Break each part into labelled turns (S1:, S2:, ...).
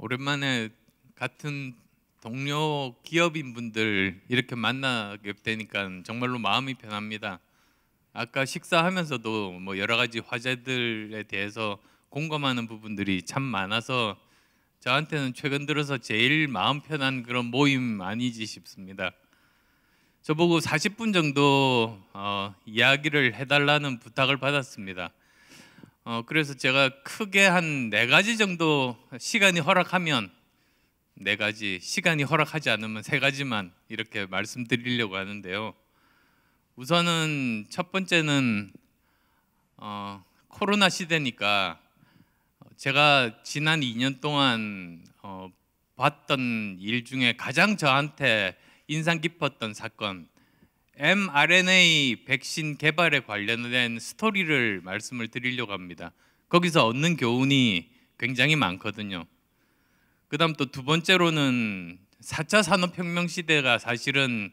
S1: 오랜만에 같은 동료 기업인분들 이렇게 만나게 되니까 정말로 마음이 편합니다. 아까 식사하면서도 뭐 여러 가지 화제들에 대해서 공감하는 부분들이 참 많아서 저한테는 최근 들어서 제일 마음 편한 그런 모임 아니지 싶습니다. 저보고 40분 정도 이야기를 해달라는 부탁을 받았습니다. 그래서 제가 크게 한 4가지 정도 시간이 허락하면 4가지, 시간이 허락하지 않으면 3가지만 이렇게 말씀드리려고 하는데요. 우선은 첫 번째는 코로나 시대니까 제가 지난 2년 동안 봤던 일 중에 가장 저한테 인상 깊었던 사건, mRNA 백신 개발에 관련된 스토리를 말씀을 드리려고 합니다. 거기서 얻는 교훈이 굉장히 많거든요. 그다음 또 두 번째로는 4차 산업혁명 시대가 사실은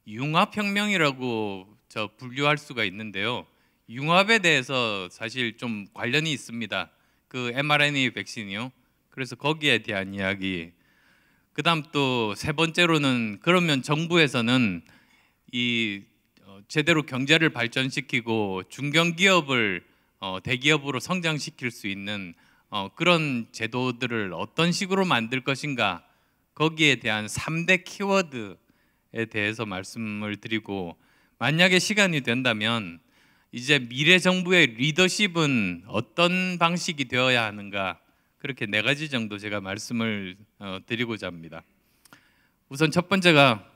S1: 융합혁명이라고 분류할 수가 있는데요. 융합에 대해서 사실 좀 관련이 있습니다. 그 mRNA 백신이요. 그래서 거기에 대한 이야기. 그다음 또 세 번째로는 그러면 정부에서는 제대로 경제를 발전시키고 중견기업을 대기업으로 성장시킬 수 있는 그런 제도들을 어떤 식으로 만들 것인가, 거기에 대한 3대 키워드에 대해서 말씀을 드리고, 만약에 시간이 된다면 이제 미래 정부의 리더십은 어떤 방식이 되어야 하는가, 그렇게 4가지 정도 제가 말씀을 드리고자 합니다. 우선 첫 번째가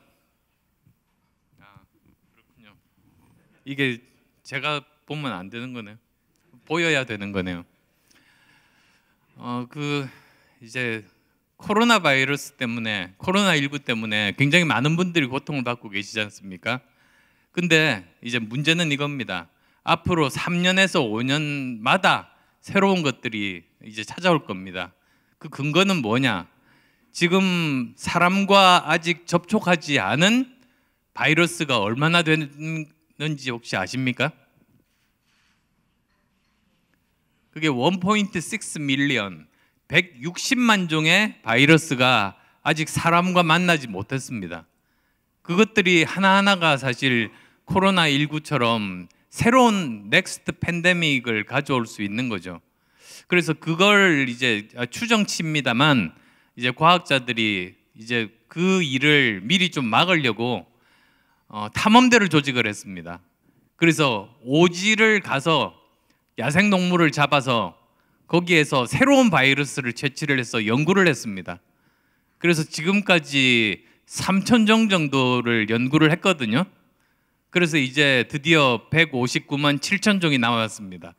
S1: 그렇군요. 이게 제가 보면 안 되는 거네요. 보여야 되는 거네요. 이제 코로나 바이러스 때문에, 코로나19 때문에 굉장히 많은 분들이 고통을 받고 계시지 않습니까? 근데 이제 문제는 이겁니다. 앞으로 3년에서 5년마다 새로운 것들이 이제 찾아올 겁니다. 그 근거는 뭐냐? 지금 사람과 아직 접촉하지 않은 바이러스가 얼마나 되는지 혹시 아십니까? 그게 1.6 밀리언, 160만 종의 바이러스가 아직 사람과 만나지 못했습니다. 그것들이 하나하나가 사실 코로나19처럼 새로운 넥스트 팬데믹을 가져올 수 있는 거죠. 그래서 그걸 이제 추정치입니다만, 이제 과학자들이 이제 그 일을 미리 좀 막으려고 탐험대를 조직을 했습니다. 그래서 오지를 가서 야생동물을 잡아서 거기에서 새로운 바이러스를 채취를 해서 연구를 했습니다. 그래서 지금까지 3,000종 정도를 연구를 했거든요. 그래서 이제 드디어 159만 7천 종이 나왔습니다.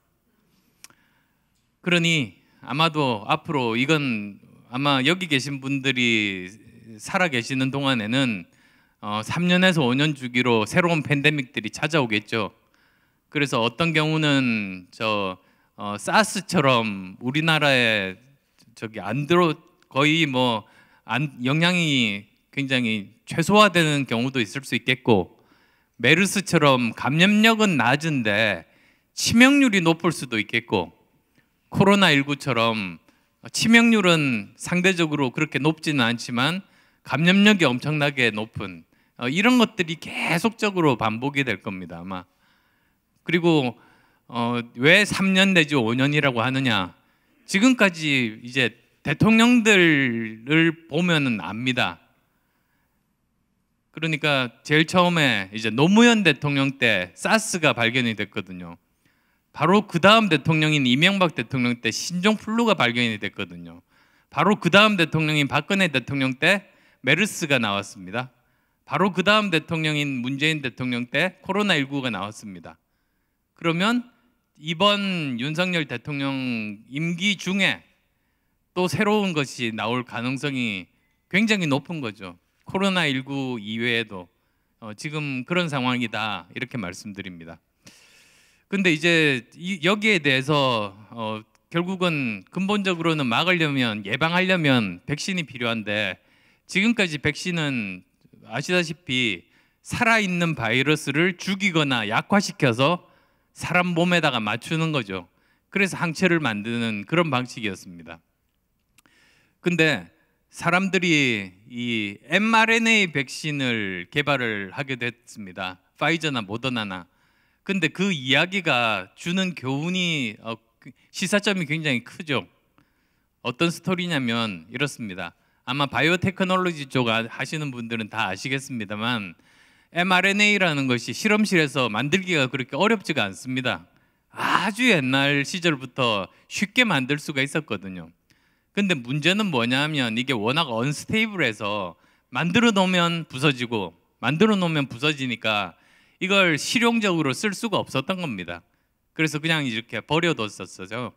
S1: 그러니 아마도 앞으로 이건 아마 여기 계신 분들이 살아 계시는 동안에는 3년에서 5년 주기로 새로운 팬데믹들이 찾아오겠죠. 그래서 어떤 경우는 사스처럼 우리나라에 거의 영향이 굉장히 최소화되는 경우도 있을 수 있겠고, 메르스처럼 감염력은 낮은데 치명률이 높을 수도 있겠고, 코로나19처럼 치명률은 상대적으로 그렇게 높지는 않지만 감염력이 엄청나게 높은 이런 것들이 계속적으로 반복이 될 겁니다, 아마. 그리고 왜 3년 내지 5년이라고 하느냐? 지금까지 이제 대통령들을 보면은 압니다. 그러니까 제일 처음에 이제 노무현 대통령 때 사스가 발견이 됐거든요. 바로 그 다음 대통령인 이명박 대통령 때 신종플루가 발견이 됐거든요. 바로 그 다음 대통령인 박근혜 대통령 때 메르스가 나왔습니다. 바로 그 다음 대통령인 문재인 대통령 때 코로나19가 나왔습니다. 그러면 이번 윤석열 대통령 임기 중에 또 새로운 것이 나올 가능성이 굉장히 높은 거죠. 코로나19 이외에도 지금 그런 상황이다, 이렇게 말씀드립니다. 근데 이제 여기에 대해서 결국은 근본적으로는 막으려면, 예방하려면 백신이 필요한데, 지금까지 백신은 아시다시피 살아있는 바이러스를 죽이거나 약화시켜서 사람 몸에다가 맞추는 거죠. 그래서 항체를 만드는 그런 방식이었습니다. 근데 사람들이 이 mRNA 백신을 개발을 하게 됐습니다. 파이저나 모더나나. 근데 그 이야기가 주는 교훈이 시사점이 굉장히 크죠. 어떤 스토리냐면 이렇습니다. 아마 바이오테크놀로지 쪽 하시는 분들은 다 아시겠습니다만 mRNA라는 것이 실험실에서 만들기가 그렇게 어렵지가 않습니다. 아주 옛날 시절부터 쉽게 만들 수가 있었거든요. 근데 문제는 뭐냐면 이게 워낙 언스테이블해서 만들어 놓으면 부서지고 만들어 놓으면 부서지니까 이걸 실용적으로 쓸 수가 없었던 겁니다. 그래서 그냥 이렇게 버려뒀었어요.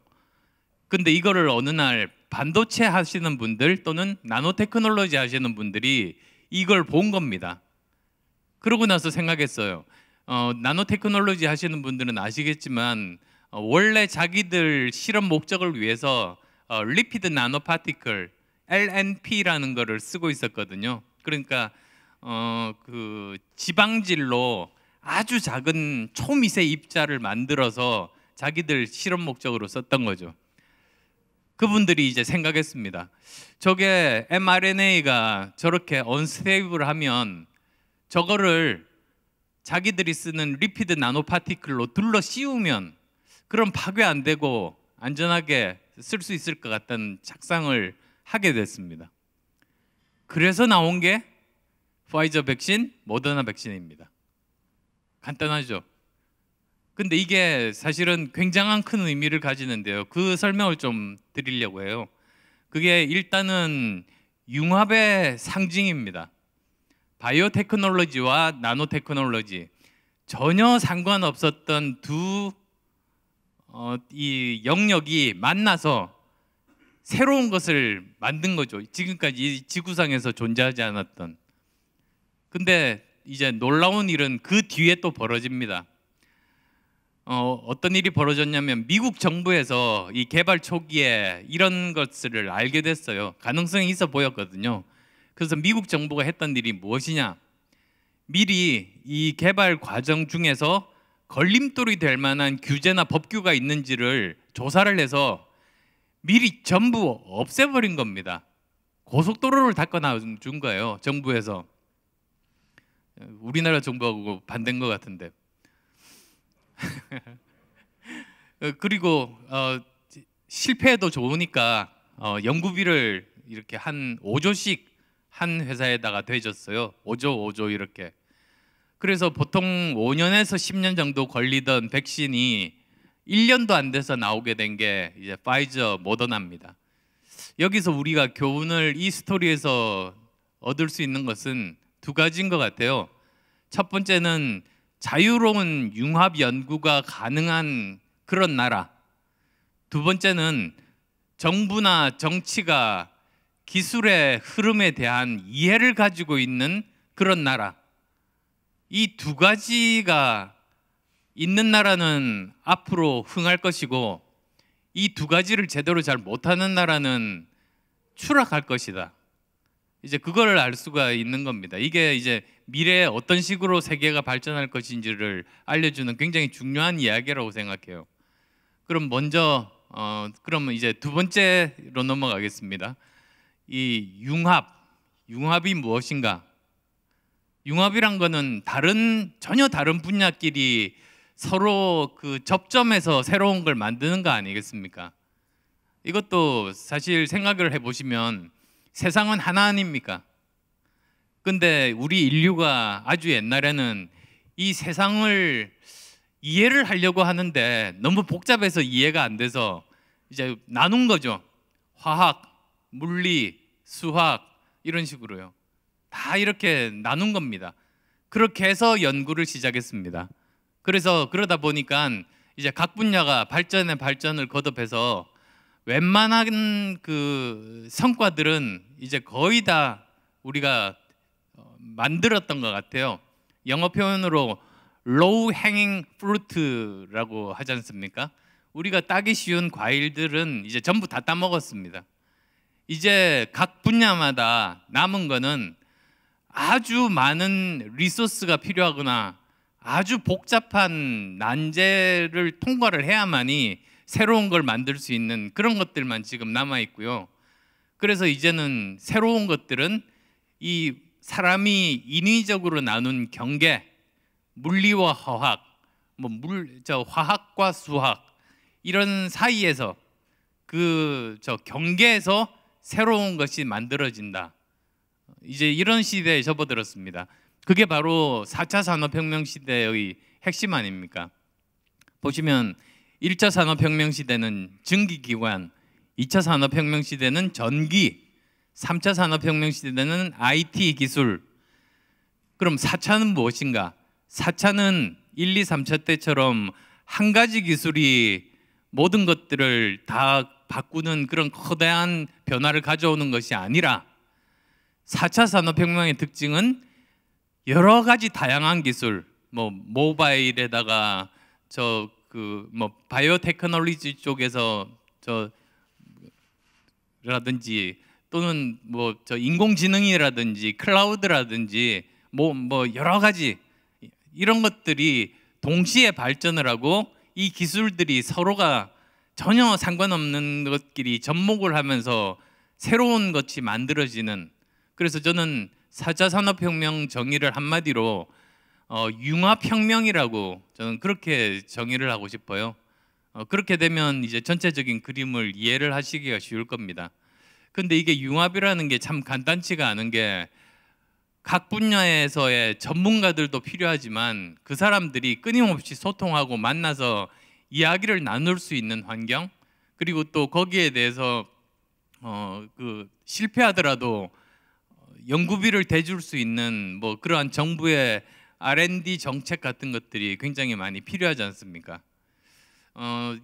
S1: 근데 이거를 어느 날 반도체 하시는 분들 또는 나노테크놀로지 하시는 분들이 이걸 본 겁니다. 그러고 나서 생각했어요. 나노테크놀로지 하시는 분들은 아시겠지만 원래 자기들 실험 목적을 위해서 리피드 나노파티클 LNP라는 거를 쓰고 있었거든요. 그러니까 그 지방질로 아주 작은 초미세 입자를 만들어서 자기들 실험 목적으로 썼던 거죠. 그분들이 이제 생각했습니다. 저게 mRNA가 저렇게 언스테이블하면 저거를 자기들이 쓰는 리피드 나노파티클로 둘러 씌우면 그럼 파괴 안 되고 안전하게 쓸 수 있을 것 같다는 착상을 하게 됐습니다. 그래서 나온 게 파이저 백신, 모더나 백신입니다. 간단하죠? 근데 이게 사실은 굉장한 큰 의미를 가지는데요. 그 설명을 좀 드리려고 해요. 그게 일단은 융합의 상징입니다. 바이오테크놀로지와 나노테크놀로지 전혀 상관없었던 이 영역이 만나서 새로운 것을 만든 거죠. 지금까지 지구상에서 존재하지 않았던. 근데 이제 놀라운 일은 그 뒤에 또 벌어집니다. 어떤 일이 벌어졌냐면 미국 정부에서 이 개발 초기에 이런 것을 알게 됐어요. 가능성이 있어 보였거든요. 그래서 미국 정부가 했던 일이 무엇이냐? 미리 이 개발 과정 중에서 걸림돌이 될 만한 규제나 법규가 있는지를 조사를 해서 미리 전부 없애버린 겁니다. 고속도로를 닦아놔준 거예요. 정부에서. 우리나라 정부하고 반대인 것 같은데. 그리고 실패해도 좋으니까 연구비를 이렇게 한 5조씩 한 회사에다가 대줬어요. 5조 이렇게. 그래서 보통 5년에서 10년 정도 걸리던 백신이 1년도 안 돼서 나오게 된 게 이제 파이저 모더나입니다. 여기서 우리가 교훈을 이 스토리에서 얻을 수 있는 것은 두 가지인 것 같아요. 첫 번째는 자유로운 융합 연구가 가능한 그런 나라. 두 번째는 정부나 정치가 기술의 흐름에 대한 이해를 가지고 있는 그런 나라. 이 두 가지가 있는 나라는 앞으로 흥할 것이고 이 두 가지를 제대로 잘 못하는 나라는 추락할 것이다. 이제 그걸 알 수가 있는 겁니다. 이게 이제 미래에 어떤 식으로 세계가 발전할 것인지를 알려주는 굉장히 중요한 이야기라고 생각해요. 그럼 먼저 그러면 이제 두 번째로 넘어가겠습니다. 이 융합이 무엇인가? 융합이란 거는 전혀 다른 분야끼리 서로 그 접점해서 새로운 걸 만드는 거 아니겠습니까? 이것도 사실 생각을 해보시면 세상은 하나 아닙니까? 근데 우리 인류가 아주 옛날에는 이 세상을 이해를 하려고 하는데 너무 복잡해서 이해가 안 돼서 이제 나눈 거죠. 화학, 물리, 수학 이런 식으로요. 다 이렇게 나눈 겁니다. 그렇게 해서 연구를 시작했습니다. 그래서 그러다 보니까 이제 각 분야가 발전을 거듭해서 웬만한 그 성과들은 이제 거의 다 우리가 만들었던 것 같아요. 영어 표현으로 low hanging fruit라고 하지 않습니까? 우리가 따기 쉬운 과일들은 이제 전부 다 따먹었습니다. 이제 각 분야마다 남은 거는 아주 많은 리소스가 필요하거나 아주 복잡한 난제를 통과를 해야만이 새로운 걸 만들 수 있는 그런 것들만 지금 남아 있고요. 그래서 이제는 새로운 것들은 이 사람이 인위적으로 나눈 경계, 물리와 화학, 화학과 수학 이런 사이에서 경계에서 새로운 것이 만들어진다. 이제 이런 시대에 접어들었습니다. 그게 바로 4차 산업혁명 시대의 핵심 아닙니까? 보시면 1차 산업혁명 시대는 전기기관, 2차 산업혁명 시대는 전기, 3차 산업혁명 시대는 IT 기술. 그럼 4차는 무엇인가? 4차는 1, 2, 3차 때처럼 한 가지 기술이 모든 것들을 다 바꾸는 그런 거대한 변화를 가져오는 것이 아니라 4차 산업혁명의 특징은 여러 가지 다양한 기술, 모바일에다가 바이오 테크놀로지 쪽에서 라든지 또는 인공지능이라든지 클라우드라든지 여러 가지 이런 것들이 동시에 발전을 하고 이 기술들이 서로가 전혀 상관없는 것끼리 접목을 하면서 새로운 것이 만들어지는, 그래서 저는 4차 산업혁명 정의를 한마디로 융합혁명이라고 저는 그렇게 정의를 하고 싶어요. 그렇게 되면 이제 전체적인 그림을 이해를 하시기가 쉬울 겁니다. 근데 이게 융합이라는 게 참 간단치가 않은 게 각 분야에서의 전문가들도 필요하지만 그 사람들이 끊임없이 소통하고 만나서 이야기를 나눌 수 있는 환경, 그리고 또 거기에 대해서 실패하더라도 연구비를 대줄 수 있는 그러한 정부의 R&D 정책 같은 것들이 굉장히 많이 필요하지 않습니까?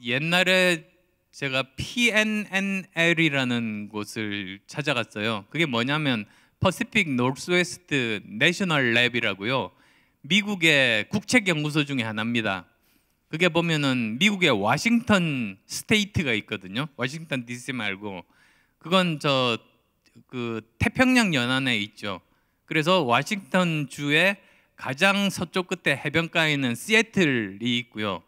S1: 옛날에 제가 PNNL이라는 곳을 찾아갔어요. 그게 뭐냐면 Pacific Northwest National Lab이라고요. 미국의 국책연구소 중에 하나입니다. 그게 보면은 미국의 워싱턴 스테이트가 있거든요. 워싱턴 DC 말고 그건 태평양 연안에 있죠. 그래서 워싱턴 주의 가장 서쪽 끝에 해변가에 있는 시애틀이 있고요.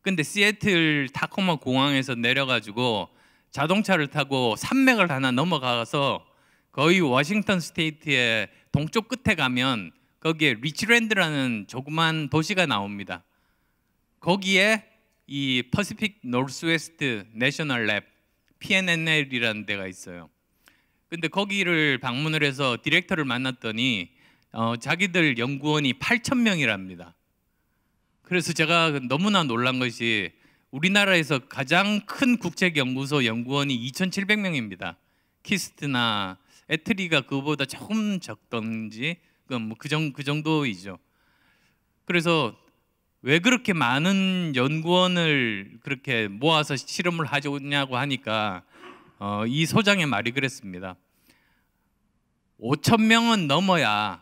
S1: 근데 시애틀 타코마 공항에서 내려가지고 자동차를 타고 산맥을 하나 넘어가서 거의 워싱턴 스테이트의 동쪽 끝에 가면 거기에 리치랜드라는 조그만 도시가 나옵니다. 거기에 이 퍼시픽 노스웨스트 내셔널 랩 PNNL이라는 데가 있어요. 근데 거기를 방문을 해서 디렉터를 만났더니 자기들 연구원이 8,000명이랍니다. 그래서 제가 너무나 놀란 것이 우리나라에서 가장 큰 국책연구소 연구원이 2,700명입니다. 키스트나 애트리가 그거보다 조금 적던지 그 정도이죠. 그래서 왜 그렇게 많은 연구원을 그렇게 모아서 실험을 하냐고 하니까 이 소장의 말이 그랬습니다. 5,000명은 넘어야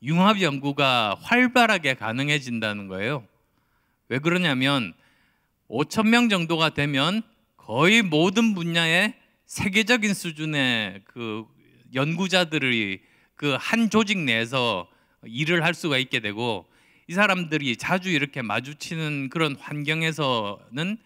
S1: 융합 연구가 활발하게 가능해진다는 거예요. 왜 그러냐면 5,000명 정도가 되면 거의 모든 분야의 세계적인 수준의 그 연구자들이 그 한 조직 내에서 일을 할 수가 있게 되고, 이 사람들이 자주 이렇게 마주치는 그런 환경에서는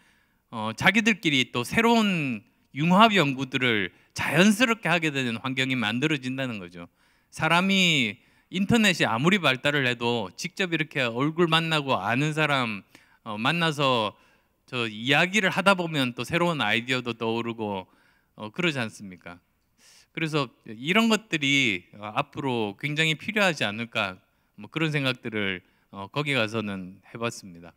S1: 자기들끼리 또 새로운 융합 연구들을 자연스럽게 하게 되는 환경이 만들어진다는 거죠. 사람이 인터넷이 아무리 발달을 해도 직접 이렇게 얼굴 만나고 아는 사람 만나서 이야기를 하다 보면 또 새로운 아이디어도 떠오르고 그러지 않습니까? 그래서 이런 것들이 앞으로 굉장히 필요하지 않을까, 그런 생각들을 거기 가서는 해봤습니다.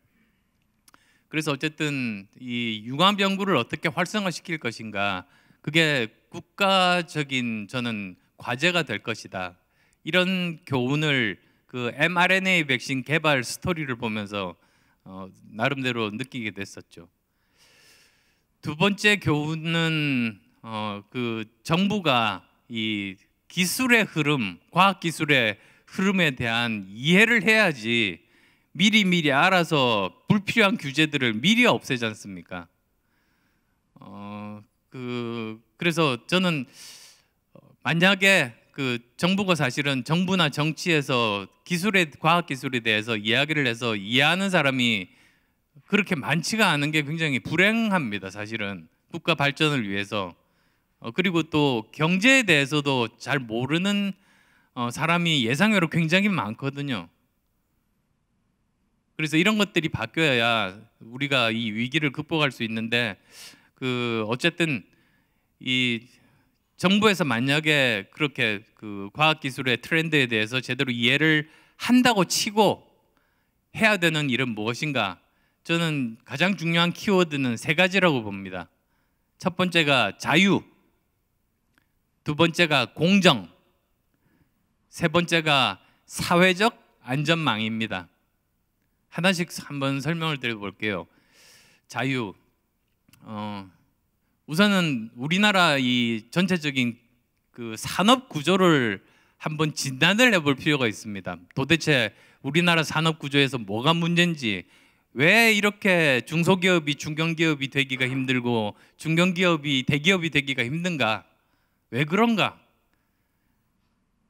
S1: 그래서 어쨌든 이 융합 연구를 어떻게 활성화시킬 것인가, 그게 국가적인 저는 과제가 될 것이다. 이런 교훈을 그 mRNA 백신 개발 스토리를 보면서 나름대로 느끼게 됐었죠. 두 번째 교훈은 그 정부가 이 기술의 흐름, 과학 기술의 흐름에 대한 이해를 해야지 미리 알아서 불필요한 규제들을 미리 없애지 않습니까? 그래서 저는 만약에 그 정부가 사실은 정부나 정치에서 과학 기술에 대해서 이야기를 해서 이해하는 사람이 그렇게 많지가 않은 게 굉장히 불행합니다. 사실은 국가 발전을 위해서. 그리고 또 경제에 대해서도 잘 모르는 사람이 예상외로 굉장히 많거든요. 그래서 이런 것들이 바뀌어야 우리가 이 위기를 극복할 수 있는데, 어쨌든 이 정부에서 만약에 그렇게 과학기술의 트렌드에 대해서 제대로 이해를 한다고 치고 해야 되는 일은 무엇인가? 저는 가장 중요한 키워드는 세 가지라고 봅니다. 첫 번째가 자유, 두 번째가 공정, 세 번째가 사회적 안전망입니다. 하나씩 한번 설명을 드려볼게요. 자유, 우선은 우리나라 이 전체적인 산업 구조를 한번 진단을 해볼 필요가 있습니다. 도대체 우리나라 산업 구조에서 뭐가 문제인지, 왜 이렇게 중소기업이 중견기업이 되기가 힘들고 중견기업이 대기업이 되기가 힘든가? 왜 그런가?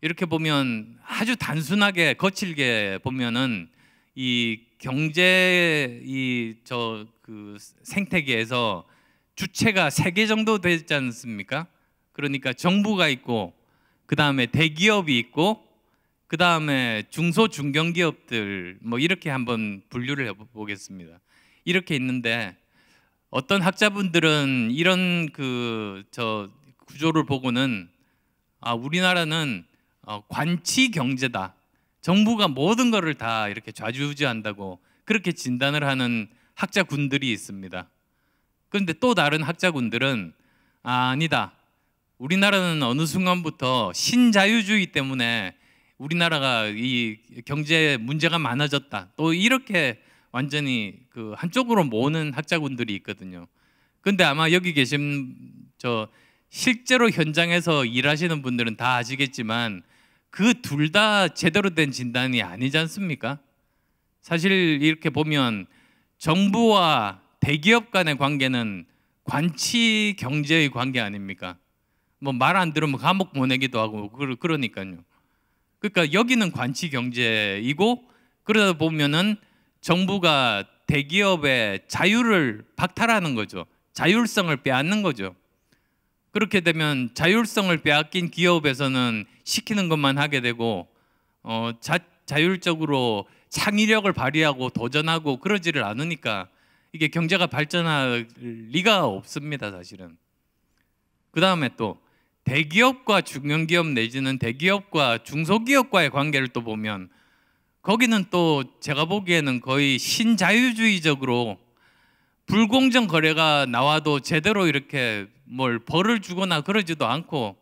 S1: 이렇게 보면 아주 단순하게 거칠게 보면은 이 경제 생태계에서 주체가 세 개 정도 되지 않습니까? 그러니까 정부가 있고, 그 다음에 대기업이 있고, 그 다음에 중소 중견기업들, 뭐 이렇게 한번 분류를 해보겠습니다. 이렇게 있는데, 어떤 학자분들은 이런 구조를 보고는 우리나라는 관치 경제다. 정부가 모든 것을 다 이렇게 좌지우지한다고 그렇게 진단을 하는 학자군들이 있습니다. 그런데 또 다른 학자군들은 아니다. 우리나라는 어느 순간부터 신자유주의 때문에 우리나라가 이 경제에 문제가 많아졌다. 또 이렇게 완전히 한쪽으로 모으는 학자군들이 있거든요. 근데 아마 여기 계신 실제로 현장에서 일하시는 분들은 다 아시겠지만 그 둘 다 제대로 된 진단이 아니지 않습니까? 사실 이렇게 보면 정부와 대기업 간의 관계는 관치 경제의 관계 아닙니까? 뭐 말 안 들으면 감옥 보내기도 하고 그러니까요. 그러니까 여기는 관치 경제이고, 그러다 보면은 정부가 대기업의 자유를 박탈하는 거죠. 자율성을 빼앗는 거죠. 그렇게 되면 자율성을 빼앗긴 기업에서는 시키는 것만 하게 되고 자율적으로 창의력을 발휘하고 도전하고 그러지를 않으니까 이게 경제가 발전할 리가 없습니다, 사실은. 그 다음에 또 대기업과 중견기업 내지는 대기업과 중소기업과의 관계를 또 보면 거기는 또 제가 보기에는 거의 신자유주의적으로 불공정 거래가 나와도 제대로 이렇게 뭘 벌을 주거나 그러지도 않고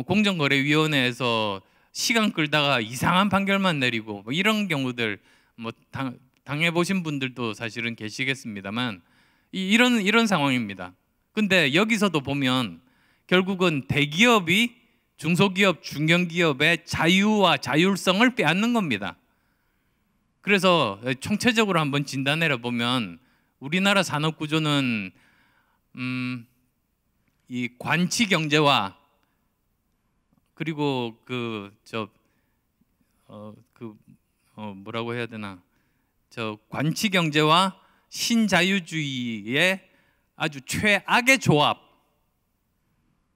S1: 공정거래위원회에서 시간 끌다가 이상한 판결만 내리고 뭐 이런 경우들 뭐 당해보신 분들도 사실은 계시겠습니다만 이런 상황입니다. 근데 여기서도 보면 결국은 대기업이 중소기업, 중견기업의 자유와 자율성을 빼앗는 겁니다. 그래서 총체적으로 한번 진단해 보면 우리나라 산업 구조는 이 관치 경제와 그리고 뭐라고 해야 되나, 관치 경제와 신자유주의의 아주 최악의 조합,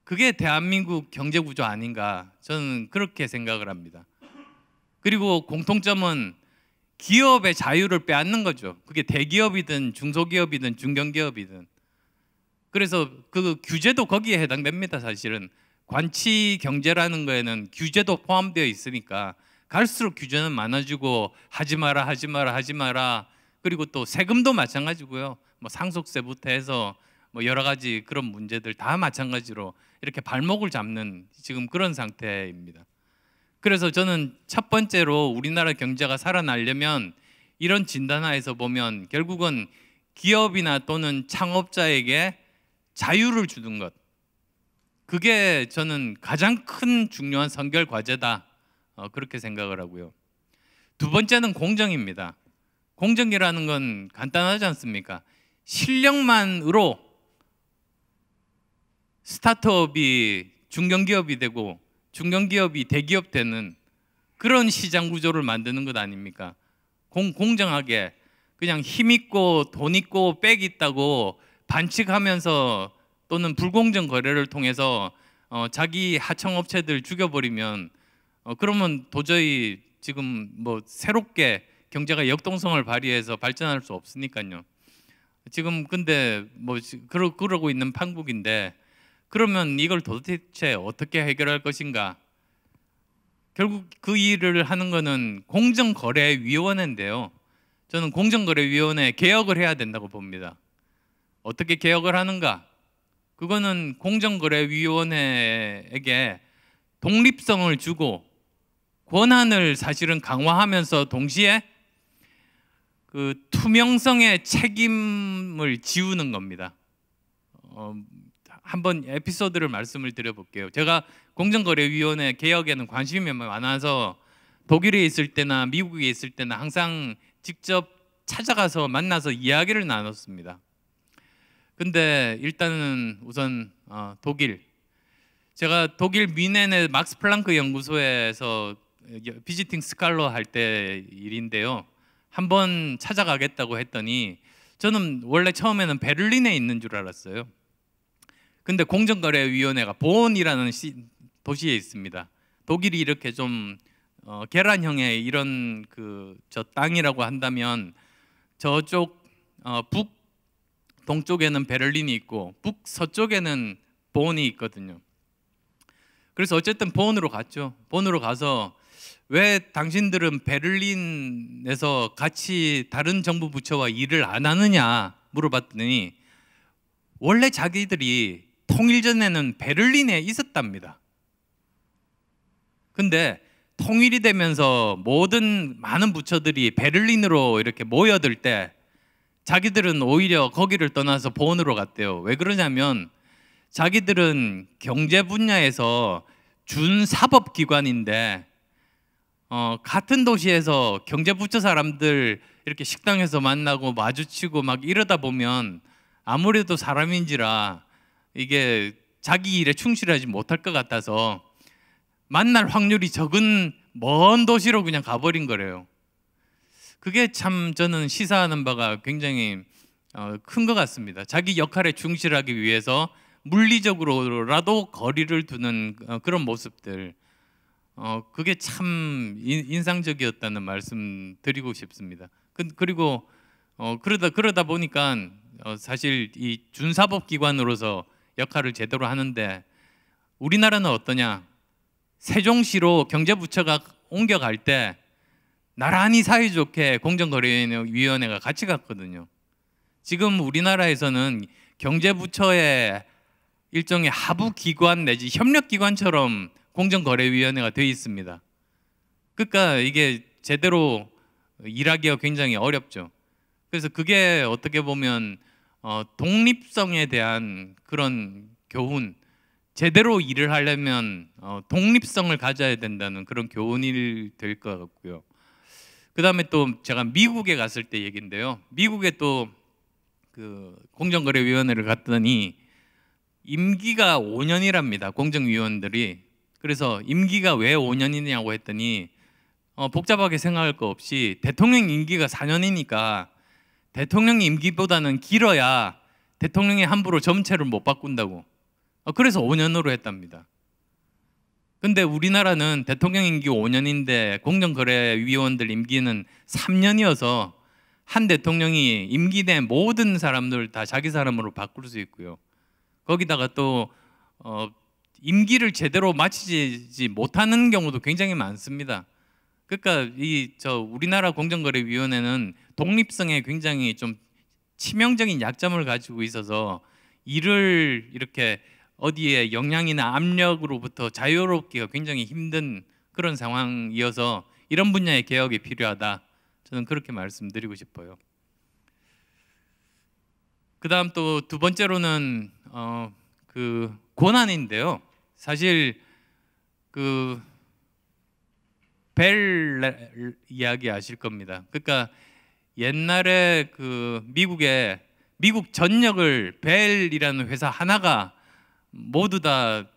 S1: 그게 대한민국 경제 구조 아닌가, 저는 그렇게 생각을 합니다. 그리고 공통점은 기업의 자유를 빼앗는 거죠. 그게 대기업이든 중소기업이든 중견기업이든. 그래서 그 규제도 거기에 해당됩니다. 사실은 관치 경제라는 거에는 규제도 포함되어 있으니까 갈수록 규제는 많아지고 하지 마라 하지 마라 하지 마라. 그리고 또 세금도 마찬가지고요. 뭐 상속세부터 해서 뭐 여러 가지 그런 문제들 다 마찬가지로 이렇게 발목을 잡는 지금 그런 상태입니다. 그래서 저는 첫 번째로 우리나라 경제가 살아나려면 이런 진단하에서 보면 결국은 기업이나 또는 창업자에게 자유를 주는 것, 그게 저는 가장 큰 중요한 선결 과제다, 그렇게 생각을 하고요. 두 번째는 공정입니다. 공정이라는 건 간단하지 않습니까? 실력만으로 스타트업이 중견기업이 되고 중견기업이 대기업 되는 그런 시장 구조를 만드는 것 아닙니까? 공정하게 그냥 힘 있고 돈 있고 빽 있다고 반칙하면서 또는 불공정 거래를 통해서 자기 하청 업체들 죽여버리면 그러면 도저히 지금 뭐 새롭게 경제가 역동성을 발휘해서 발전할 수 없으니까요. 지금 근데 뭐 그러고 있는 판국인데, 그러면 이걸 도대체 어떻게 해결할 것인가? 결국 그 일을 하는 거는 공정거래위원회인데요. 저는 공정거래위원회 개혁을 해야 된다고 봅니다. 어떻게 개혁을 하는가? 그거는 공정거래위원회에게 독립성을 주고 권한을 사실은 강화하면서 동시에 그 투명성의 책임을 지우는 겁니다. 한번 에피소드를 말씀을 드려볼게요. 제가 공정거래위원회 개혁에는 관심이 많아서 독일에 있을 때나 미국에 있을 때나 항상 직접 찾아가서 만나서 이야기를 나눴습니다. 근데 일단은 우선 제가 독일 뮌헨의 막스 플랑크 연구소에서 비지팅 스칼러 할 때 일인데요. 한번 찾아가겠다고 했더니 저는 원래 처음에는 베를린에 있는 줄 알았어요. 근데 공정거래위원회가 본이라는 도시에 있습니다. 독일이 이렇게 좀 계란형의 이런 저 땅이라고 한다면 저쪽 북 동쪽에는 베를린이 있고 북서쪽에는 본이 있거든요. 그래서 어쨌든 본으로 갔죠. 본으로 가서 왜 당신들은 베를린에서 같이 다른 정부 부처와 일을 안 하느냐 물어봤더니 원래 자기들이 통일 전에는 베를린에 있었답니다. 근데 통일이 되면서 많은 부처들이 베를린으로 이렇게 모여들 때 자기들은 오히려 거기를 떠나서 본으로 갔대요. 왜 그러냐면 자기들은 경제 분야에서 준사법기관인데 같은 도시에서 경제부처 사람들 이렇게 식당에서 만나고 마주치고 막 이러다 보면 아무래도 사람인지라 이게 자기 일에 충실하지 못할 것 같아서 만날 확률이 적은 먼 도시로 그냥 가버린 거래요. 그게 참 저는 시사하는 바가 굉장히 큰 것 같습니다. 자기 역할에 충실하기 위해서 물리적으로라도 거리를 두는 그런 모습들, 그게 참 인상적이었다는 말씀 드리고 싶습니다. 그리고 그러다 보니까 사실 이 준사법기관으로서 역할을 제대로 하는데 우리나라는 어떠냐? 세종시로 경제부처가 옮겨갈 때 나란히 사이좋게 공정거래위원회가 같이 갔거든요. 지금 우리나라에서는 경제부처의 일종의 하부기관 내지 협력기관처럼 공정거래위원회가 되어 있습니다. 그러니까 이게 제대로 일하기가 굉장히 어렵죠. 그래서 그게 어떻게 보면 독립성에 대한 그런 교훈, 제대로 일을 하려면 독립성을 가져야 된다는 그런 교훈이 될 것 같고요. 그 다음에 또 제가 미국에 갔을 때 얘기인데요. 미국에 또 그 공정거래위원회를 갔더니 임기가 5년이랍니다. 공정위원들이. 그래서 임기가 왜 5년이냐고 했더니 복잡하게 생각할 거 없이 대통령 임기가 4년이니까 대통령 임기보다는 길어야 대통령이 함부로 정체를 못 바꾼다고. 그래서 5년으로 했답니다. 근데 우리나라는 대통령 임기 5년인데 공정거래위원들 임기는 3년이어서 한 대통령이 임기 내 모든 사람들 다 자기 사람으로 바꿀 수 있고요. 거기다가 또 임기를 제대로 마치지 못하는 경우도 굉장히 많습니다. 그러니까 우리나라 공정거래위원회는 독립성에 굉장히 좀 치명적인 약점을 가지고 있어서 일을 이렇게 어디에 영향이나 압력으로부터 자유롭기가 굉장히 힘든 그런 상황이어서 이런 분야의 개혁이 필요하다. 저는 그렇게 말씀드리고 싶어요. 그다음 또 두 번째로는 그 권한인데요. 사실 그 벨 이야기 아실 겁니다. 그러니까 옛날에 그 미국 전역을 벨이라는 회사 하나가 모두 다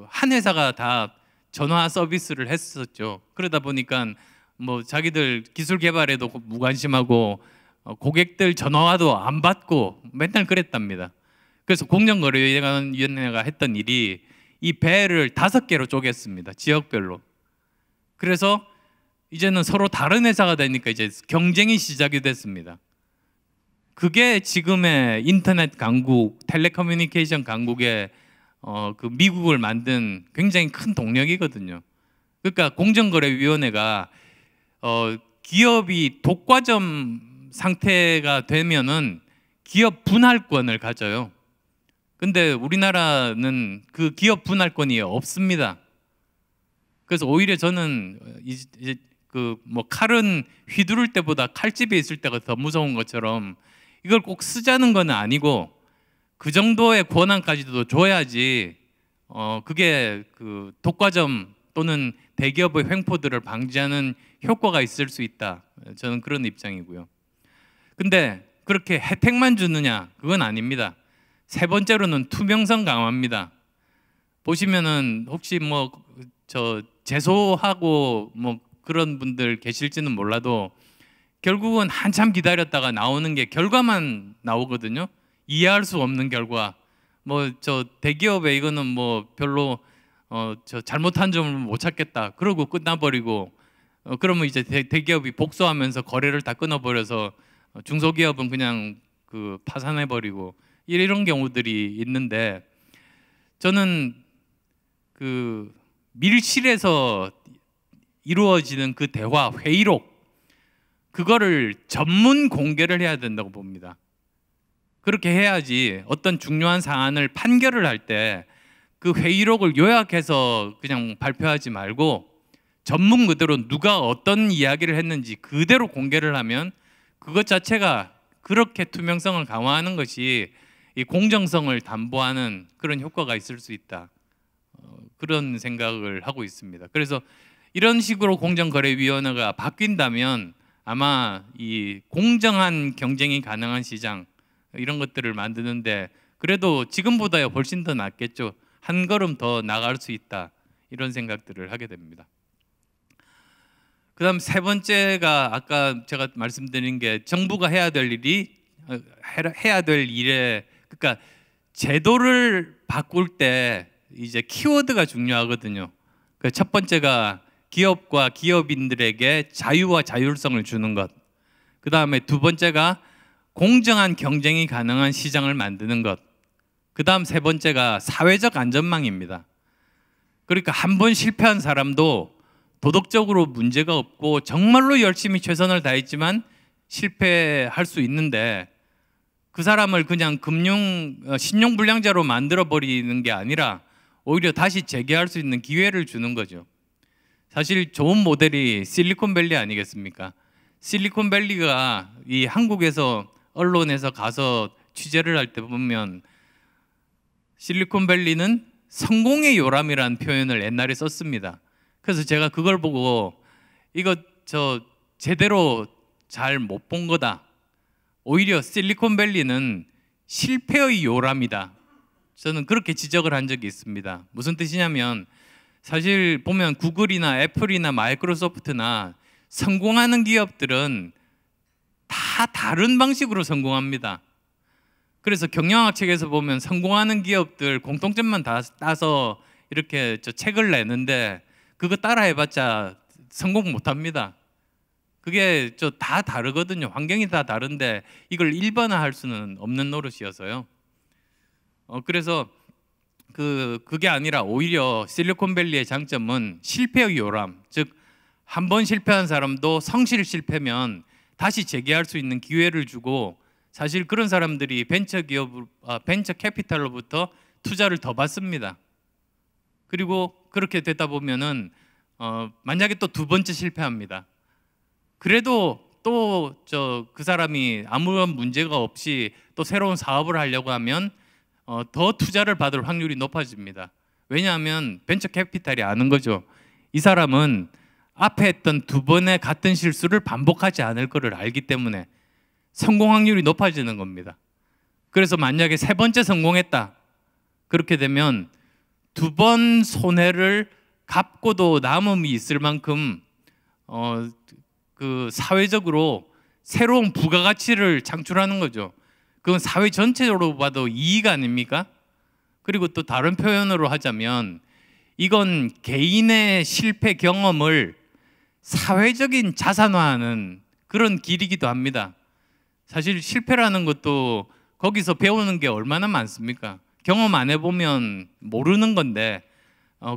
S1: 한 회사가 다 전화 서비스를 했었죠. 그러다 보니까 뭐 자기들 기술 개발에도 무관심하고 고객들 전화와도 안 받고 맨날 그랬답니다. 그래서 공정거래위원회가 했던 일이 이 배를 5개로 쪼갰습니다. 지역별로. 그래서 이제는 서로 다른 회사가 되니까 이제 경쟁이 시작이 됐습니다. 그게 지금의 인터넷 강국, 텔레커뮤니케이션 강국의 그 미국을 만든 굉장히 큰 동력이거든요. 그러니까 공정거래위원회가 기업이 독과점 상태가 되면은 기업 분할권을 가져요. 근데 우리나라는 그 기업 분할권이 없습니다. 그래서 오히려 저는 이제 그 뭐 칼은 휘두를 때보다 칼집에 있을 때가 더 무서운 것처럼 이걸 꼭 쓰자는 건 아니고 그 정도의 권한까지도 줘야지 그게 그 독과점 또는 대기업의 횡포들을 방지하는 효과가 있을 수 있다. 저는 그런 입장이고요. 근데 그렇게 혜택만 주느냐? 그건 아닙니다. 세 번째로는 투명성 강화입니다. 보시면은 혹시 뭐 저 제소하고 뭐 그런 분들 계실지는 몰라도 결국은 한참 기다렸다가 나오는 게 결과만 나오거든요. 이해할 수 없는 결과. 뭐 저 대기업에 이거는 뭐 별로 저 잘못한 점을 못 찾겠다. 그러고 끝나버리고 그러면 이제 대기업이 복수하면서 거래를 다 끊어버려서 중소기업은 그냥 그 파산해버리고 이런 경우들이 있는데 저는 그 밀실에서 이루어지는 그 대화 회의록 그거를 전문 공개를 해야 된다고 봅니다. 그렇게 해야지 어떤 중요한 사안을 판결을 할 때 그 회의록을 요약해서 그냥 발표하지 말고 전문 그대로 누가 어떤 이야기를 했는지 그대로 공개를 하면 그것 자체가 그렇게 투명성을 강화하는 것이 이 공정성을 담보하는 그런 효과가 있을 수 있다. 그런 생각을 하고 있습니다. 그래서 이런 식으로 공정거래위원회가 바뀐다면 아마 이 공정한 경쟁이 가능한 시장 이런 것들을 만드는데 그래도 지금보다 훨씬 더 낫겠죠. 한 걸음 더 나갈 수 있다. 이런 생각들을 하게 됩니다. 그다음 세 번째가 아까 제가 말씀드린 게 정부가 해야 될 일이 해야 될 일에 그러니까 제도를 바꿀 때 이제 키워드가 중요하거든요. 그 첫 번째가 기업과 기업인들에게 자유와 자율성을 주는 것. 그 다음에 두 번째가 공정한 경쟁이 가능한 시장을 만드는 것. 그 다음 세 번째가 사회적 안전망입니다. 그러니까 한 번 실패한 사람도 도덕적으로 문제가 없고 정말로 열심히 최선을 다했지만 실패할 수 있는데 그 사람을 그냥 신용불량자로 만들어버리는 게 아니라 오히려 다시 재개할 수 있는 기회를 주는 거죠. 사실 좋은 모델이 실리콘밸리 아니겠습니까? 실리콘밸리가 이 한국에서 언론에서 가서 취재를 할 때 보면 실리콘밸리는 성공의 요람이라는 표현을 옛날에 썼습니다. 그래서 제가 그걸 보고 이거 저 제대로 잘 못 본 거다. 오히려 실리콘밸리는 실패의 요람이다. 저는 그렇게 지적을 한 적이 있습니다. 무슨 뜻이냐면 사실 보면 구글이나 애플이나 마이크로소프트나 성공하는 기업들은 다 다른 방식으로 성공합니다. 그래서 경영학 책에서 보면 성공하는 기업들 공통점만 다 따서 이렇게 저 책을 내는데 그거 따라해봤자 성공 못합니다. 그게 저 다 다르거든요. 환경이 다 다른데 이걸 일반화할 수는 없는 노릇이어서요. 그래서 그게 아니라 오히려 실리콘밸리의 장점은 실패의 요람, 즉 한 번 실패한 사람도 성실 실패면 다시 재개할 수 있는 기회를 주고 사실 그런 사람들이 벤처 캐피탈로부터 투자를 더 받습니다. 그리고 그렇게 되다 보면은 만약에 또 두 번째 실패합니다. 그래도 또 그 사람이 아무런 문제가 없이 또 새로운 사업을 하려고 하면 더 투자를 받을 확률이 높아집니다. 왜냐하면 벤처 캐피탈이 아는 거죠. 이 사람은 앞에 했던 두 번의 같은 실수를 반복하지 않을 것을 알기 때문에 성공 확률이 높아지는 겁니다. 그래서 만약에 세 번째 성공했다. 그렇게 되면 두 번 손해를 갚고도 남음이 있을 만큼 그 사회적으로 새로운 부가가치를 창출하는 거죠. 그건 사회 전체적으로 봐도 이익 아닙니까? 그리고 또 다른 표현으로 하자면 이건 개인의 실패 경험을 사회적인 자산화하는 그런 길이기도 합니다. 사실 실패라는 것도 거기서 배우는 게 얼마나 많습니까? 경험 안 해보면 모르는 건데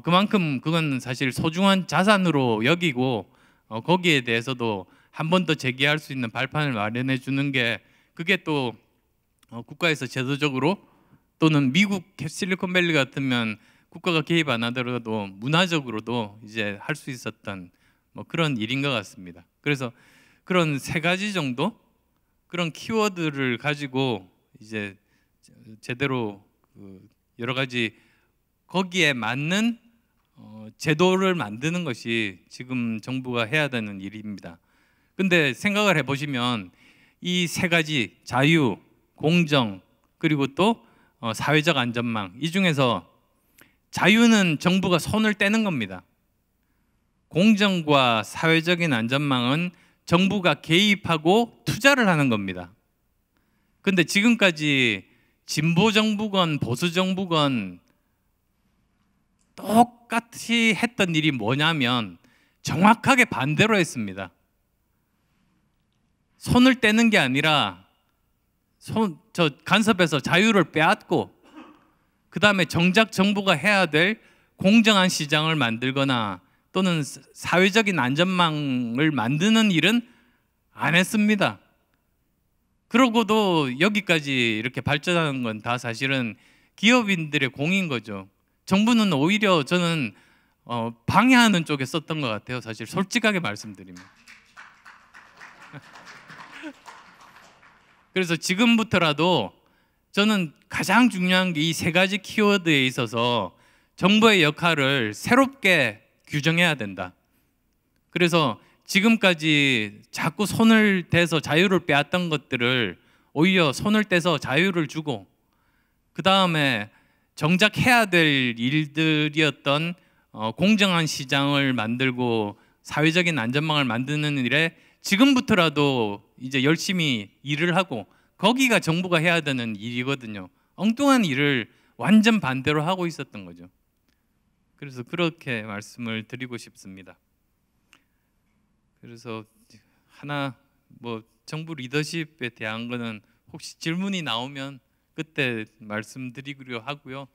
S1: 그만큼 그건 사실 소중한 자산으로 여기고 거기에 대해서도 한 번 더 재기할 수 있는 발판을 마련해 주는 게 그게 또 국가에서 제도적으로 또는 미국 실리콘밸리 같으면 국가가 개입 안 하더라도 문화적으로도 이제 할 수 있었던 뭐 그런 일인 것 같습니다. 그래서 그런 세 가지 정도 그런 키워드를 가지고 이제 제대로 여러 가지 거기에 맞는 제도를 만드는 것이 지금 정부가 해야 되는 일입니다. 근데 생각을 해보시면 이 세 가지 자유, 공정, 그리고 또 사회적 안전망 이 중에서 자유는 정부가 손을 떼는 겁니다. 공정과 사회적인 안전망은 정부가 개입하고 투자를 하는 겁니다. 근데 지금까지 진보 정부건 보수 정부건 똑같이 했던 일이 뭐냐면 정확하게 반대로 했습니다. 손을 떼는 게 아니라 간섭해서 자유를 빼앗고 그 다음에 정작 정부가 해야 될 공정한 시장을 만들거나 또는 사회적인 안전망을 만드는 일은 안 했습니다. 그러고도 여기까지 이렇게 발전하는 건 다 사실은 기업인들의 공인 거죠. 정부는 오히려 저는 방해하는 쪽에 썼던 것 같아요. 사실 솔직하게 말씀드리면. 그래서 지금부터라도 저는 가장 중요한 게 이 세 가지 키워드에 있어서 정부의 역할을 새롭게 규정해야 된다. 그래서 지금까지 자꾸 손을 대서 자유를 빼앗던 것들을 오히려 손을 떼서 자유를 주고 그 다음에 정작 해야 될 일들이었던 공정한 시장을 만들고 사회적인 안전망을 만드는 일에 지금부터라도 이제 열심히 일을 하고 거기가 정부가 해야 되는 일이거든요. 엉뚱한 일을 완전 반대로 하고 있었던 거죠. 그래서 그렇게 말씀을 드리고 싶습니다. 그래서 하나 뭐 정부 리더십에 대한 거는 혹시 질문이 나오면 그때 말씀드리기로 하고요.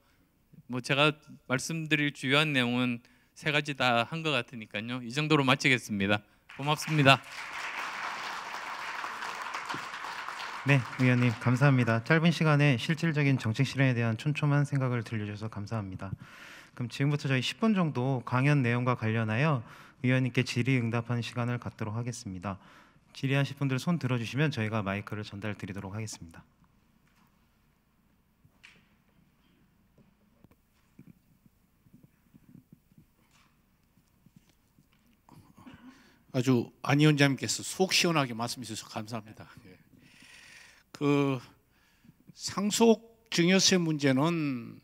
S1: 뭐 제가 말씀드릴 주요한 내용은 세 가지 다 한 것 같으니까요. 이 정도로 마치겠습니다. 고맙습니다.
S2: 네, 의원님 감사합니다. 짧은 시간에 실질적인 정책 실현에 대한 촘촘한 생각을 들려주셔서 감사합니다. 그럼 지금부터 저희 10분 정도 강연 내용과 관련하여 의원님께 질의응답하는 시간을 갖도록 하겠습니다. 질의하실 분들 손 들어주시면 저희가 마이크를 전달 드리도록 하겠습니다.
S3: 아주 안 위원장님께서 속 시원하게 말씀해 주셔서 감사합니다. 그 상속 증여세 문제는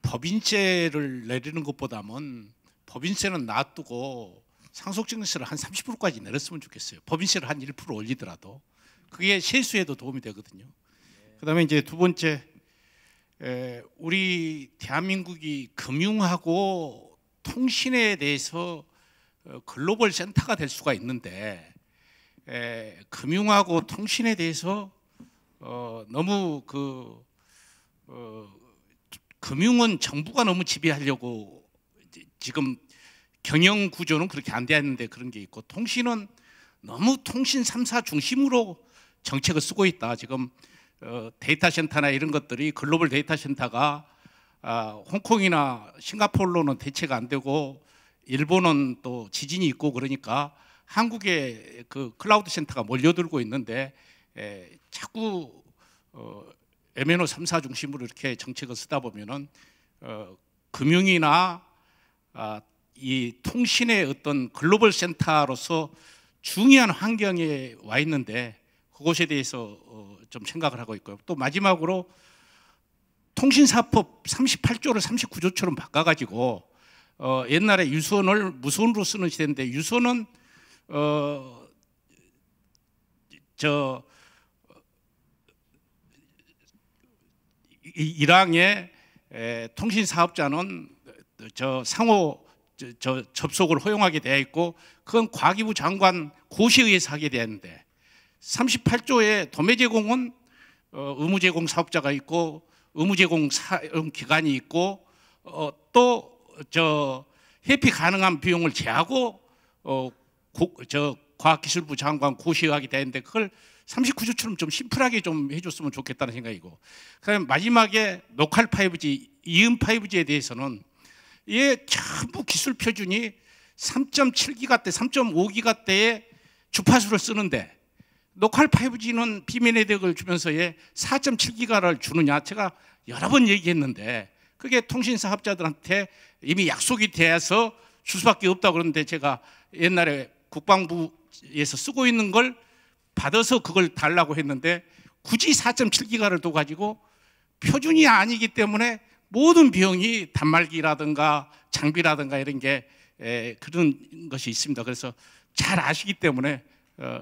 S3: 법인세를 내리는 것보다는 법인세는 놔두고 상속 증여세를 한 30%까지 내렸으면 좋겠어요. 법인세를 한 1% 올리더라도 그게 세수에도 도움이 되거든요. 그다음에 이제 두 번째, 우리 대한민국이 금융하고 통신에 대해서 글로벌 센터가 될 수가 있는데 금융하고 통신에 대해서 너무 금융은 정부가 너무 지배하려고 지금 경영 구조는 그렇게 안 되는데 그런 게 있고 통신은 너무 통신 3사 중심으로 정책을 쓰고 있다. 지금 데이터 센터나 이런 것들이 글로벌 데이터 센터가 홍콩이나 싱가포르로는 대체가 안 되고 일본은 또 지진이 있고 그러니까 한국에 그 클라우드 센터가 몰려들고 있는데 자꾸 MNO 3사 중심으로 이렇게 정책을 쓰다 보면은 금융이나 이 통신의 어떤 글로벌 센터로서 중요한 환경에 와 있는데 그것에 대해서 좀 생각을 하고 있고요. 또 마지막으로 통신사법 38조를 39조처럼 바꿔가지고 옛날에 유선을 무선으로 쓰는 시대인데 유선은 이랑의 통신 사업자는 저 상호 접속을 허용하게 되어 있고 그건 과기부 장관 고시에 의해서 하게 되는데 38조의 도매 제공은 의무 제공 사업자가 있고 의무 제공 사용 기간이 있고 또 저 회피 가능한 비용을 제하고 저 과학기술부 장관 고시하게 되는데 그걸 39조처럼 좀 심플하게 좀 해줬으면 좋겠다는 생각이고, 그다음에 마지막에 로컬 5G, 이음 5G에 대해서는 이게 전부 기술 표준이 3.7기가대, 3.5기가대의 주파수를 쓰는데 로컬 5G는 비밀 혜택을 주면서의 4.7기가를 주느냐, 제가 여러 번 얘기했는데 그게 통신 사업자들한테 이미 약속이 돼서 줄 수밖에 없다고 그러는데 제가 옛날에 국방부에서 쓰고 있는 걸 받아서 그걸 달라고 했는데 굳이 4.7기가를 둬 가지고 표준이 아니기 때문에 모든 비용이 단말기라든가 장비라든가 이런 게 그런 것이 있습니다. 그래서 잘 아시기 때문에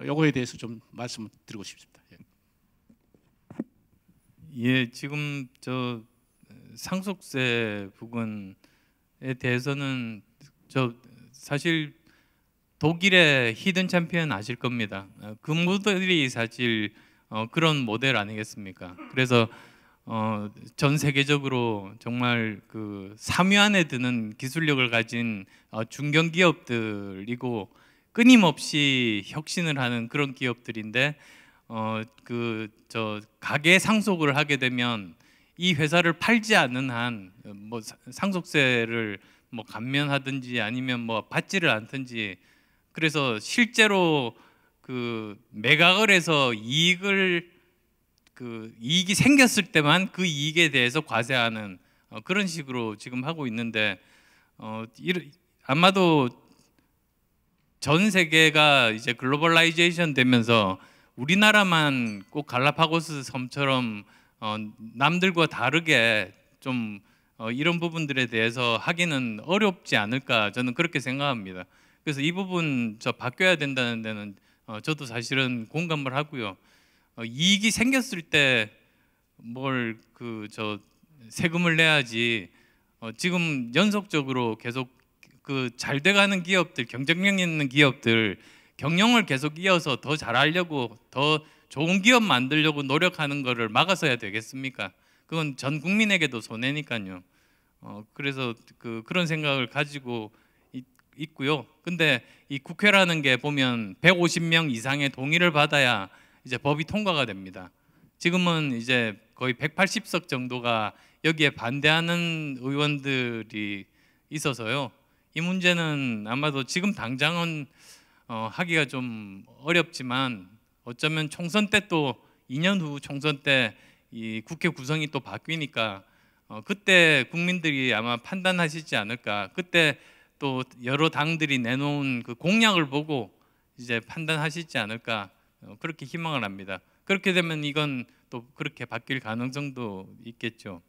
S3: 요거에 대해서 좀 말씀을 드리고 싶습니다.
S1: 예, 지금 저 상속세 부분에 대해서는 저 사실 독일의 히든 챔피언 아실 겁니다. 그 모델이 사실 그런 모델 아니겠습니까? 그래서 전 세계적으로 정말 그 3위 안에 드는 기술력을 가진 중견기업들이고 끊임없이 혁신을 하는 그런 기업들인데 그 저 가계 상속을 하게 되면 이 회사를 팔지 않는 한 뭐 상속세를 뭐 감면하든지 아니면 뭐 받지를 않든지, 그래서 실제로 그 매각을 해서 이익이 생겼을 때만 그 이익에 대해서 과세하는 그런 식으로 지금 하고 있는데 아마도 전 세계가 이제 글로벌라이제이션 되면서 우리나라만 꼭 갈라파고스 섬처럼 남들과 다르게 좀 이런 부분들에 대해서 하기는 어렵지 않을까, 저는 그렇게 생각합니다. 그래서 이 부분 바뀌어야 된다는 데는 저도 사실은 공감을 하고요. 이익이 생겼을 때 뭘 세금을 내야지, 지금 연속적으로 계속 그 잘 돼가는 기업들, 경쟁력 있는 기업들 경영을 계속 이어서 더 잘하려고, 더 좋은 기업 만들려고 노력하는 거를 막아서야 되겠습니까? 그건 전 국민에게도 손해니까요. 그래서 그런 생각을 가지고 있고요. 근데 이 국회라는 게 보면 150명 이상의 동의를 받아야 이제 법이 통과가 됩니다. 지금은 이제 거의 180석 정도가 여기에 반대하는 의원들이 있어서요. 이 문제는 아마도 지금 당장은 하기가 좀 어렵지만 어쩌면 총선 때 또 2년 후 총선 때 이 국회 구성이 또 바뀌니까 그때 국민들이 아마 판단하시지 않을까. 그때 또 여러 당들이 내놓은 그 공약을 보고 이제 판단하시지 않을까, 그렇게 희망을 합니다. 그렇게 되면 이건 또 그렇게 바뀔 가능성도 있겠죠.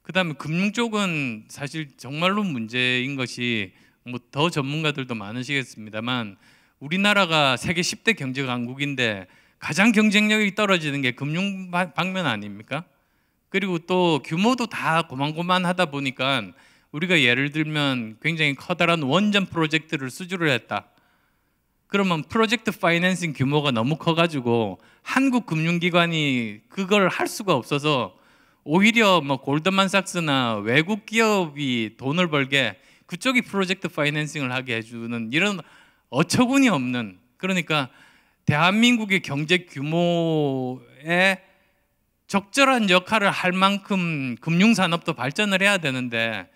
S1: 그다음에 금융 쪽은 사실 정말로 문제인 것이, 뭐 더 전문가들도 많으시겠습니다만 우리나라가 세계 10대 경제 강국인데 가장 경쟁력이 떨어지는 게 금융 방면 아닙니까? 그리고 또 규모도 다 고만고만하다 보니까 우리가 예를 들면 굉장히 커다란 원전 프로젝트를 수주를 했다. 그러면 프로젝트 파이낸싱 규모가 너무 커가지고 한국 금융기관이 그걸 할 수가 없어서 오히려 뭐 골드만삭스나 외국 기업이 돈을 벌게 그쪽이 프로젝트 파이낸싱을 하게 해주는 이런 어처구니 없는, 그러니까 대한민국의 경제 규모에 적절한 역할을 할 만큼 금융산업도 발전을 해야 되는데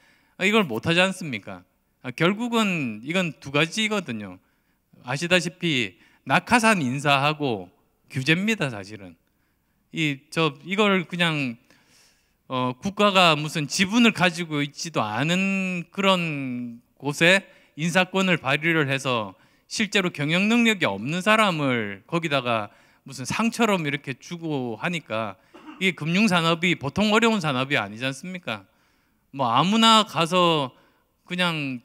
S1: 이걸 못하지 않습니까? 결국은 이건 두 가지거든요. 아시다시피 낙하산 인사하고 규제입니다. 사실은 이걸 그냥 국가가 무슨 지분을 가지고 있지도 않은 그런 곳에 인사권을 발휘를 해서 실제로 경영 능력이 없는 사람을 거기다가 무슨 상처럼 이렇게 주고 하니까 이게 금융산업이 보통 어려운 산업이 아니지 않습니까? 뭐 아무나 가서 그냥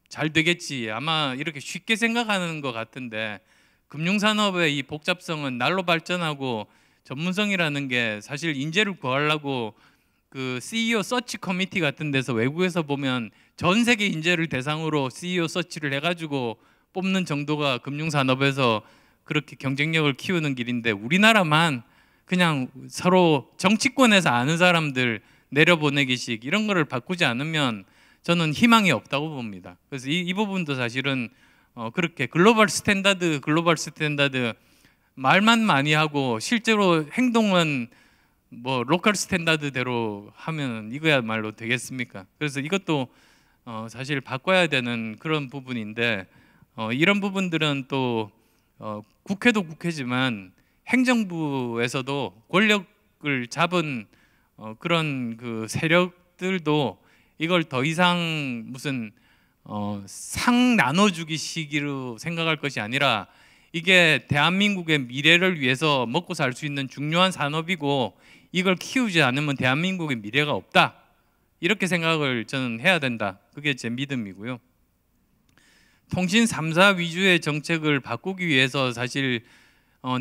S1: 잘 되겠지 아마 이렇게 쉽게 생각하는 것 같은데 금융산업의 이 복잡성은 날로 발전하고 전문성이라는 게 사실 인재를 구하려고 그 CEO 서치 커미티 같은 데서 외국에서 보면 전 세계 인재를 대상으로 CEO 서치를 해가지고 뽑는 정도가 금융산업에서 그렇게 경쟁력을 키우는 길인데, 우리나라만 그냥 서로 정치권에서 아는 사람들 내려보내기식 이런 거를 바꾸지 않으면 저는 희망이 없다고 봅니다. 그래서 이 부분도 사실은 그렇게 글로벌 스탠다드 말만 많이 하고 실제로 행동은 뭐 로컬 스탠다드대로 하면 이거야말로 되겠습니까? 그래서 이것도 사실 바꿔야 되는 그런 부분인데, 이런 부분들은 또 국회도 국회지만 행정부에서도 권력을 잡은 그런 그 세력들도 이걸 더 이상 무슨 상 나눠주기 시기로 생각할 것이 아니라, 이게 대한민국의 미래를 위해서 먹고 살 수 있는 중요한 산업이고 이걸 키우지 않으면 대한민국의 미래가 없다, 이렇게 생각을 저는 해야 된다. 그게 제 믿음이고요. 통신 3사 위주의 정책을 바꾸기 위해서 사실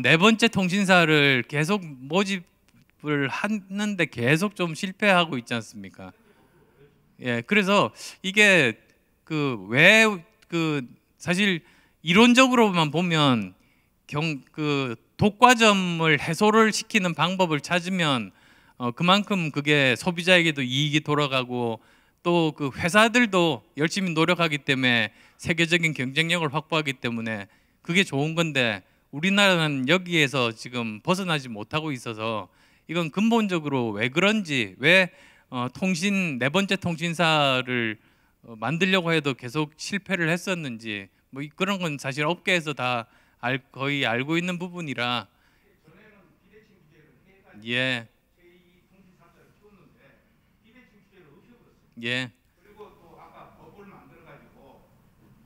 S1: 네 번째 통신사를 계속 모집을 하는데 계속 좀 실패하고 있지 않습니까? 예, 그래서 이게 사실 이론적으로만 보면 독과점을 해소를 시키는 방법을 찾으면 그만큼 그게 소비자에게도 이익이 돌아가고 또 그 회사들도 열심히 노력하기 때문에 세계적인 경쟁력을 확보하기 때문에 그게 좋은 건데, 우리나라는 여기에서 지금 벗어나지 못하고 있어서 이건 근본적으로 왜 그런지, 왜 네 번째 통신사를 만들려고 해도 계속 실패를 했었는지, 뭐 그런 건 사실 업계에서 다 거의 알고 있는 부분이라. 예. 예.
S3: 그리고 또 아까 법을 만들어 가지고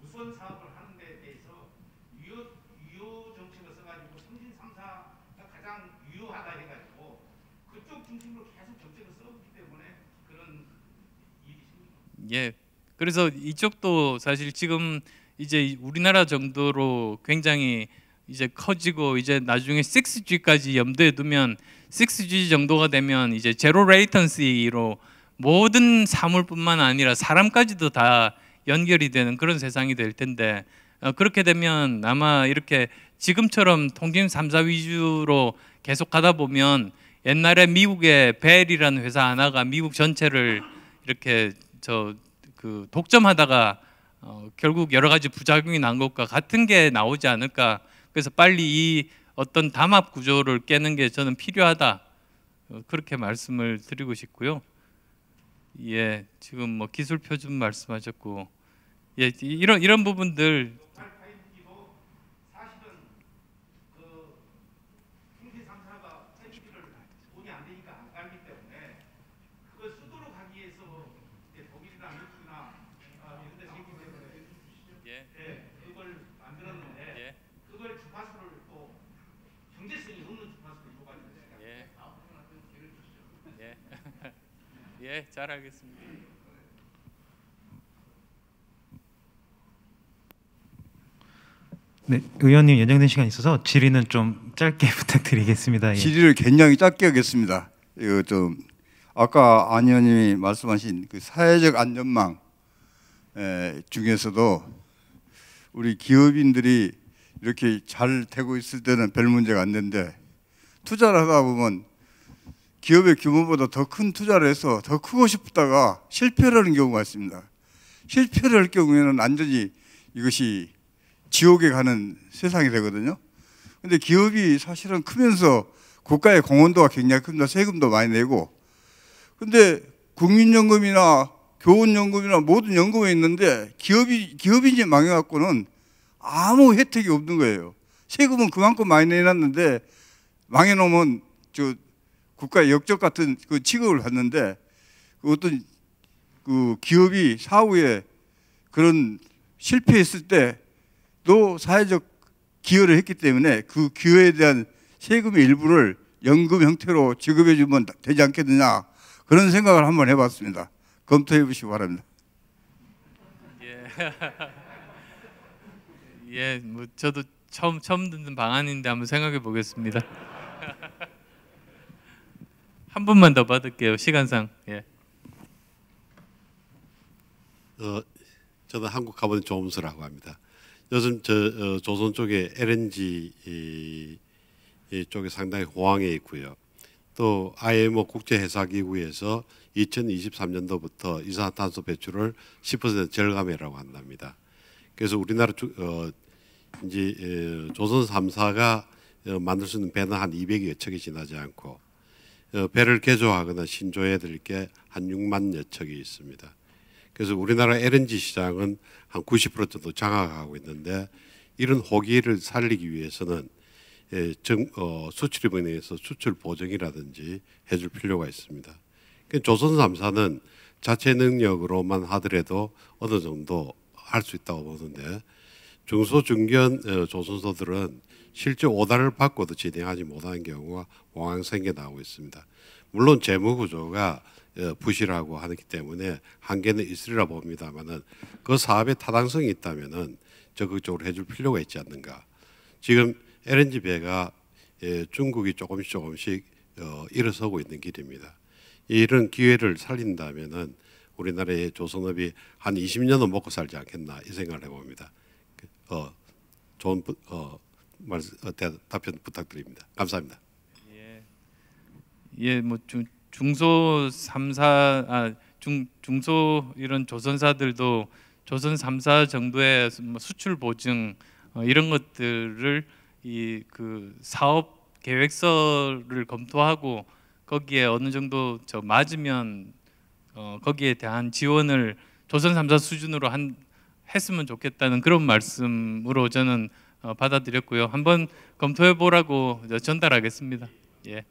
S3: 무선 사업을 하는 데 대해서 유효 정책을 써가지고 통신 3사가 가장 유효하다 해가지고 그쪽 중심으로 계속 정책을 써오기 때문에 그런 일이 생깁니다.
S1: 예. 그래서 이쪽도 사실 지금 이제 우리나라 정도로 굉장히 이제 커지고 이제 나중에 6G까지 염두에 두면 6G 정도가 되면 이제 제로 레이턴시로 모든 사물뿐만 아니라 사람까지도 다 연결이 되는 그런 세상이 될 텐데, 그렇게 되면 아마 이렇게 지금처럼 통신 3사 위주로 계속 가다 보면 옛날에 미국의 벨이라는 회사 하나가 미국 전체를 이렇게 독점하다가 결국 여러 가지 부작용이 난 것과 같은 게 나오지 않을까. 그래서 빨리 이 어떤 담합 구조를 깨는 게 저는 필요하다, 그렇게 말씀을 드리고 싶고요. 예, 지금 뭐 기술 표준 말씀하셨고, 예, 이런 부분들.5G도
S3: 사실은 그 통신 3사가 5G를 돈이 안 되니까 안 깔기 때문에 그걸 쓰도록 하기 위해서 독일이나 미국이나 이런 데서 있기 때문에
S1: 예.
S3: 예, 그걸 만들었는데
S1: 예.
S3: 그걸 주파수를 또 경제성이 없는 주파수를 줘가지고
S1: 예.
S3: 다음번에는 기회를 주시죠.
S1: 예. 예, 잘 알겠습니다.
S2: 네, 의원님 예정된 시간 있어서 질의는 좀 짧게 부탁드리겠습니다. 예.
S4: 질의를 굉장히 짧게 하겠습니다. 이거 좀 아까 안 의원님이 말씀하신 그 사회적 안전망 중에서도 우리 기업인들이 이렇게 잘 되고 있을 때는 별 문제가 안 되는데, 투자를 하다 보면 기업의 규모보다 더 큰 투자를 해서 더 크고 싶다가 실패를 하는 경우가 있습니다. 실패를 할 경우에는 완전히 이것이 지옥에 가는 세상이 되거든요. 근데 기업이 사실은 크면서 국가의 공헌도가 굉장히 큽니다. 세금도 많이 내고. 근데 국민연금이나 교원연금이나 모든 연금에 있는데 기업이 이제 망해갖고는 아무 혜택이 없는 거예요. 세금은 그만큼 많이 내놨는데 망해놓으면 국가의 역적 같은 그 취급을 받는데, 어떤 그 기업이 사후에 그런 실패했을 때도 사회적 기여를 했기 때문에 그 기여에 대한 세금의 일부를 연금 형태로 지급해 주면 되지 않겠느냐, 그런 생각을 한번 해봤습니다. 검토해 보시기 바랍니다.
S1: 예. 예, 뭐 저도 처음 듣는 방안인데 한번 생각해 보겠습니다. 한 분만 더 받을게요. 시간상. 예.
S5: 저는 한국 가보는 조음수라고 합니다. 요즘 조선 쪽에 LNG 쪽에 상당히 호황해 있고요. 또 IMO 국제회사기구에서 2023년도부터 이산화탄소 배출을 10% 절감해라고 한답니다. 그래서 우리나라 이제 조선 3사가 만들 수 있는 배는 한 200여 척이 지나지 않고 배를 개조하거나 신조해야 될 게 한 6만여 척이 있습니다. 그래서 우리나라 LNG 시장은 한 90% 정도 장악하고 있는데 이런 호기를 살리기 위해서는 수출입은행에서 수출 보증이라든지 해줄 필요가 있습니다. 조선 3사는 자체 능력으로만 하더라도 어느 정도 할 수 있다고 보는데 중소 중견 조선소들은 실제 오다를 받고도 진행하지 못하는 경우가 왕왕 생겨나고 있습니다. 물론 재무 구조가 부실하고 하기 때문에 한계는 있으리라 봅니다만은 그 사업에 타당성이 있다면은 적극적으로 해줄 필요가 있지 않는가. 지금 LNG 배가 중국이 조금씩 일어서고 있는 길입니다. 이런 기회를 살린다면은 우리나라의 조선업이 한 20년은 먹고 살지 않겠나 이 생각을 해봅니다. 좋은 답변 부탁드립니다. 감사합니다.
S1: 예, 뭐 중소 3사 중소 이런 조선사들도 조선 3사 정도의 수출 보증 이런 것들을 이 그 사업 계획서를 검토하고 거기에 어느 정도 맞으면 거기에 대한 지원을 조선 3사 수준으로 했으면 좋겠다는 그런 말씀으로 저는 받아들였고요. 한번 검토해 보라고 전달하겠습니다. 예.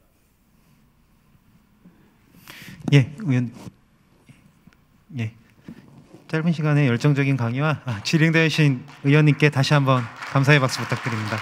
S2: 예, 의원. 예. 짧은 시간에 열정적인 강의와 질의응답해주신 의원님께 다시 한번 감사의 박수 부탁드립니다.